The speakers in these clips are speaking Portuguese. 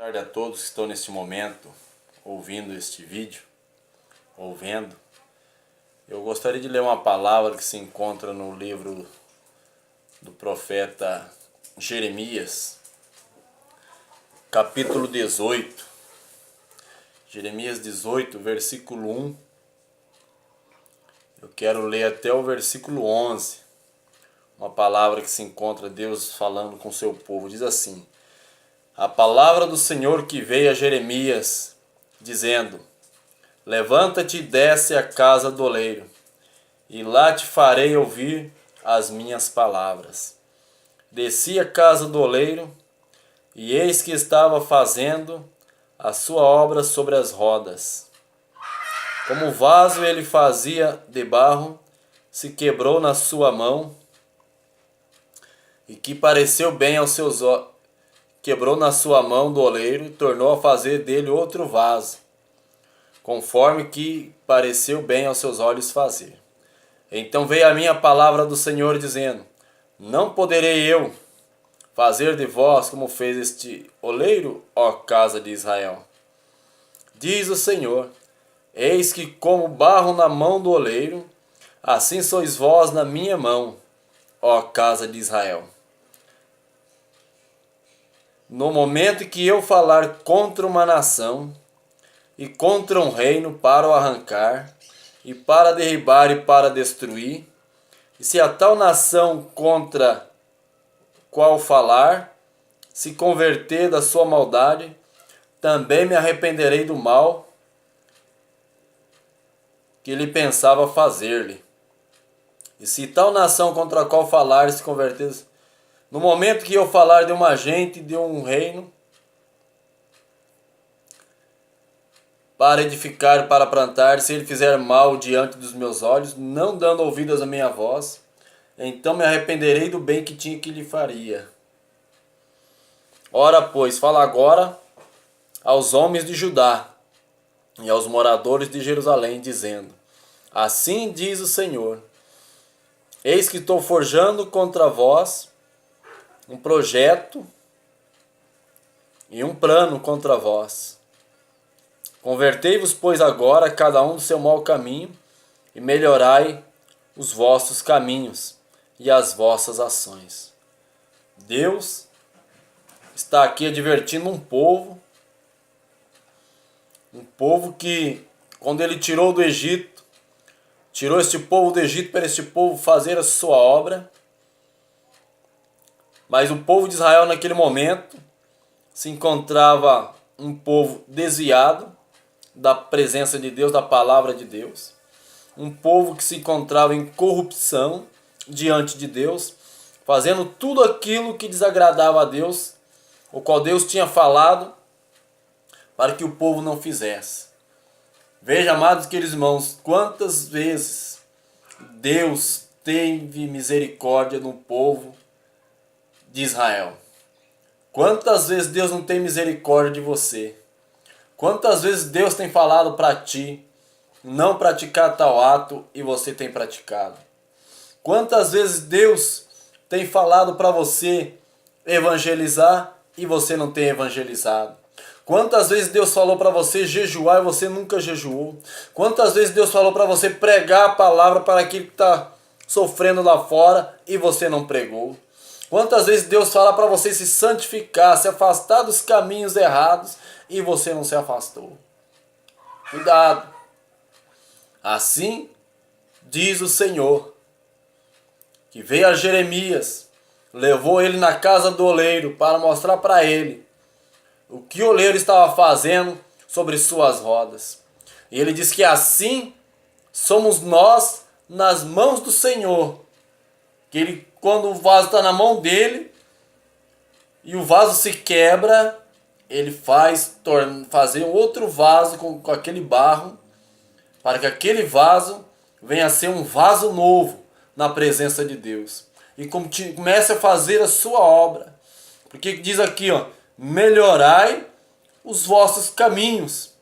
Boa tarde a todos que estão neste momento ouvindo este vídeo, ou vendo. Eu gostaria de ler uma palavra que se encontra no livro do profeta Jeremias, capítulo 18. Jeremias 18, versículo 1. Eu quero ler até o versículo 11. Uma palavra que se encontra Deus falando com o seu povo. Diz assim: a palavra do Senhor que veio a Jeremias, dizendo: levanta-te e desce à casa do oleiro, e lá te farei ouvir as minhas palavras. Desci à casa do oleiro, e eis que estava fazendo a sua obra sobre as rodas. Como o vaso ele fazia de barro, se quebrou na sua mão, e que pareceu bem aos seus olhos, quebrou na sua mão do oleiro e tornou a fazer dele outro vaso, conforme que pareceu bem aos seus olhos fazer. Então veio a mim a palavra do Senhor, dizendo: não poderei eu fazer de vós como fez este oleiro, ó casa de Israel? Diz o Senhor: eis que como barro na mão do oleiro, assim sois vós na minha mão, ó casa de Israel. No momento que eu falar contra uma nação e contra um reino para o arrancar, e para derribar e para destruir, e se a tal nação contra qual falar se converter da sua maldade, também me arrependerei do mal que ele pensava fazer-lhe. E se tal nação contra a qual falar se converter, no momento que eu falar de uma gente, de um reino, para edificar, para plantar, se ele fizer mal diante dos meus olhos, não dando ouvidos à minha voz, então me arrependerei do bem que tinha que lhe faria. Ora, pois, fala agora aos homens de Judá e aos moradores de Jerusalém, dizendo: assim diz o Senhor: eis que estou forjando contra vós um projeto e um plano contra vós. Convertei-vos, pois, agora cada um do seu mau caminho, e melhorai os vossos caminhos e as vossas ações. Deus está aqui advertindo um povo que, quando ele tirou do Egito, tirou este povo do Egito para este povo fazer a sua obra. Mas o povo de Israel naquele momento se encontrava um povo desviado da presença de Deus, da palavra de Deus. Um povo que se encontrava em corrupção diante de Deus, fazendo tudo aquilo que desagradava a Deus, o qual Deus tinha falado para que o povo não fizesse. Veja, amados queridos irmãos, quantas vezes Deus teve misericórdia no povo de Israel. Quantas vezes Deus não tem misericórdia de você? Quantas vezes Deus tem falado para ti não praticar tal ato e você tem praticado? Quantas vezes Deus tem falado para você evangelizar e você não tem evangelizado? Quantas vezes Deus falou para você jejuar e você nunca jejuou? Quantas vezes Deus falou para você pregar a palavra para aquele que está sofrendo lá fora e você não pregou? Quantas vezes Deus fala para você se santificar, se afastar dos caminhos errados e você não se afastou? Cuidado! Assim diz o Senhor, que veio a Jeremias, levou ele na casa do oleiro para mostrar para ele o que o oleiro estava fazendo sobre suas rodas. E ele diz que assim somos nós nas mãos do Senhor. Que ele, quando o vaso está na mão dele e o vaso se quebra, ele faz fazer outro vaso com aquele barro, para que aquele vaso venha a ser um vaso novo na presença de Deus. E comece a fazer a sua obra. Porque diz aqui, ó, melhorai os vossos caminhos.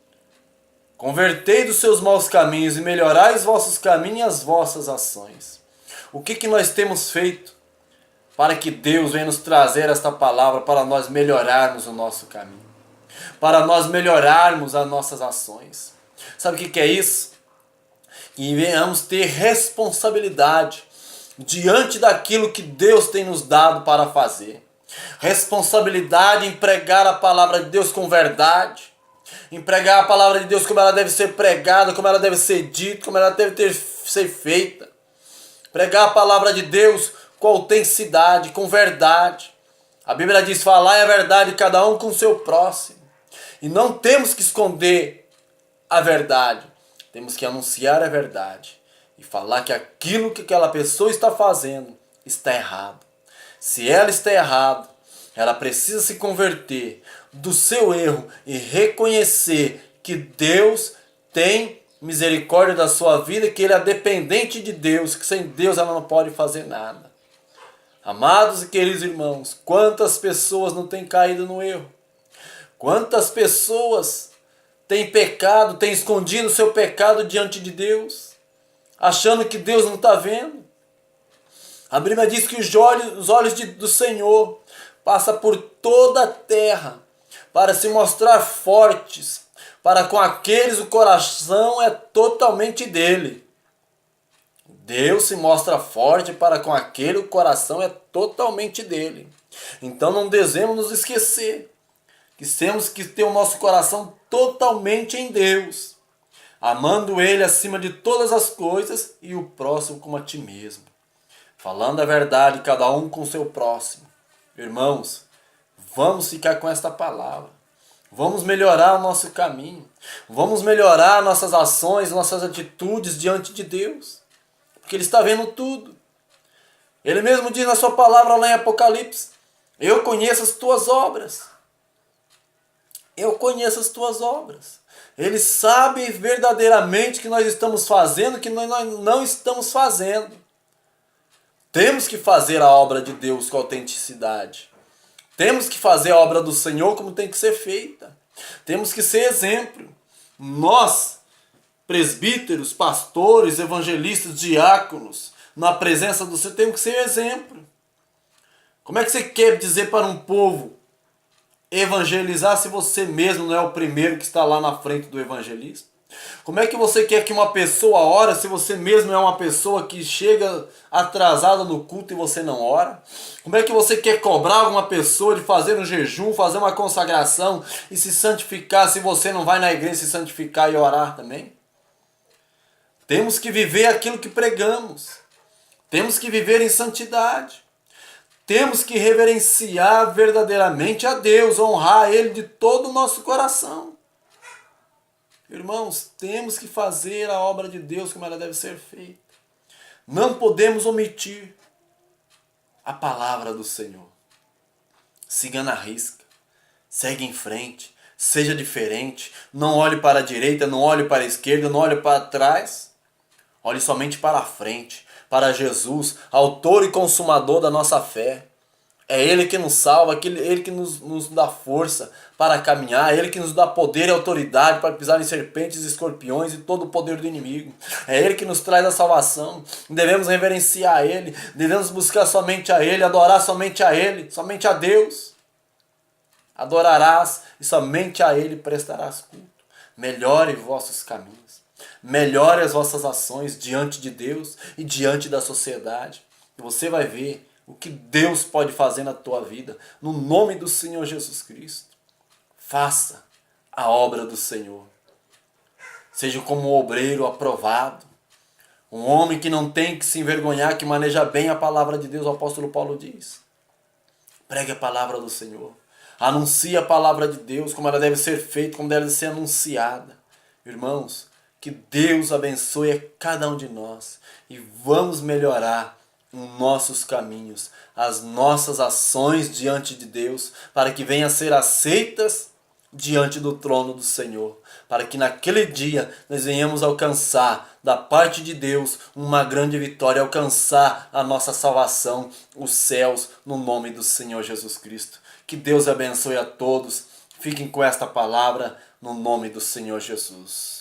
Convertei dos seus maus caminhos e melhorai os vossos caminhos e as vossas ações. O que nós temos feito para que Deus venha nos trazer esta palavra para nós melhorarmos o nosso caminho? para nós melhorarmos as nossas ações. Sabe o que é isso? Que venhamos ter responsabilidade diante daquilo que Deus tem nos dado para fazer. Responsabilidade em pregar a palavra de Deus com verdade, em pregar a palavra de Deus como ela deve ser pregada, como ela deve ser dita, como ela deve ser feita. Pregar a palavra de Deus com autenticidade, com verdade. A Bíblia diz: falai a verdade cada um com o seu próximo. E não temos que esconder a verdade. Temos que anunciar a verdade e falar que aquilo que aquela pessoa está fazendo está errado. Se ela está errada, ela precisa se converter do seu erro e reconhecer que Deus tem misericórdia da sua vida, que Ele é dependente de Deus, que sem Deus ela não pode fazer nada. Amados e queridos irmãos, quantas pessoas não têm caído no erro? Quantas pessoas têm pecado, têm escondido o seu pecado diante de Deus, achando que Deus não está vendo? A Bíblia diz que os olhos do Senhor passam por toda a terra para se mostrar fortes, para com aqueles o coração é totalmente dele. Deus se mostra forte para com aquele o coração é totalmente dele. Então não devemos nos esquecer que temos que ter o nosso coração totalmente em Deus, amando Ele acima de todas as coisas e o próximo como a ti mesmo. Falando a verdade, cada um com o seu próximo. Irmãos, vamos ficar com esta palavra. Vamos melhorar o nosso caminho. Vamos melhorar nossas ações, nossas atitudes diante de Deus. Porque Ele está vendo tudo. Ele mesmo diz na sua palavra lá em Apocalipse: eu conheço as tuas obras. Eu conheço as tuas obras. Ele sabe verdadeiramente o que nós estamos fazendo, o que nós não estamos fazendo. Temos que fazer a obra de Deus com autenticidade. Temos que fazer a obra do Senhor como tem que ser feita. Temos que ser exemplo. Nós, presbíteros, pastores, evangelistas, diáconos, na presença do Senhor, temos que ser exemplo. Como é que você quer dizer para um povo evangelizar se você mesmo não é o primeiro que está lá na frente do evangelista? Como é que você quer que uma pessoa ore se você mesmo é uma pessoa que chega atrasada no culto e você não ora? Como é que você quer cobrar alguma pessoa de fazer um jejum, fazer uma consagração e se santificar se você não vai na igreja se santificar e orar também? Temos que viver aquilo que pregamos. Temos que viver em santidade. Temos que reverenciar verdadeiramente a Deus, honrar Ele de todo o nosso coração. Irmãos, temos que fazer a obra de Deus como ela deve ser feita. Não podemos omitir a palavra do Senhor. Siga na risca, segue em frente, seja diferente, não olhe para a direita, não olhe para a esquerda, não olhe para trás. Olhe somente para a frente, para Jesus, autor e consumador da nossa fé. É Ele que nos salva, Ele que nos dá força para caminhar, Ele que nos dá poder e autoridade para pisar em serpentes, escorpiões e todo o poder do inimigo. É Ele que nos traz a salvação. Devemos reverenciar a Ele, devemos buscar somente a Ele, adorar somente a Ele, somente a Deus. Adorarás e somente a Ele prestarás culto. Melhore vossos caminhos, melhore as vossas ações diante de Deus e diante da sociedade. E você vai ver o que Deus pode fazer na tua vida, no nome do Senhor Jesus Cristo. Faça a obra do Senhor. Seja como um obreiro aprovado, um homem que não tem que se envergonhar, que maneja bem a palavra de Deus, o apóstolo Paulo diz. Pregue a palavra do Senhor. Anuncie a palavra de Deus, como ela deve ser feita, como deve ser anunciada. Irmãos, que Deus abençoe a cada um de nós e vamos melhorar os nossos caminhos, as nossas ações diante de Deus, para que venham a ser aceitas diante do trono do Senhor, para que naquele dia nós venhamos alcançar da parte de Deus uma grande vitória, alcançar a nossa salvação, os céus, no nome do Senhor Jesus Cristo. Que Deus abençoe a todos, fiquem com esta palavra no nome do Senhor Jesus.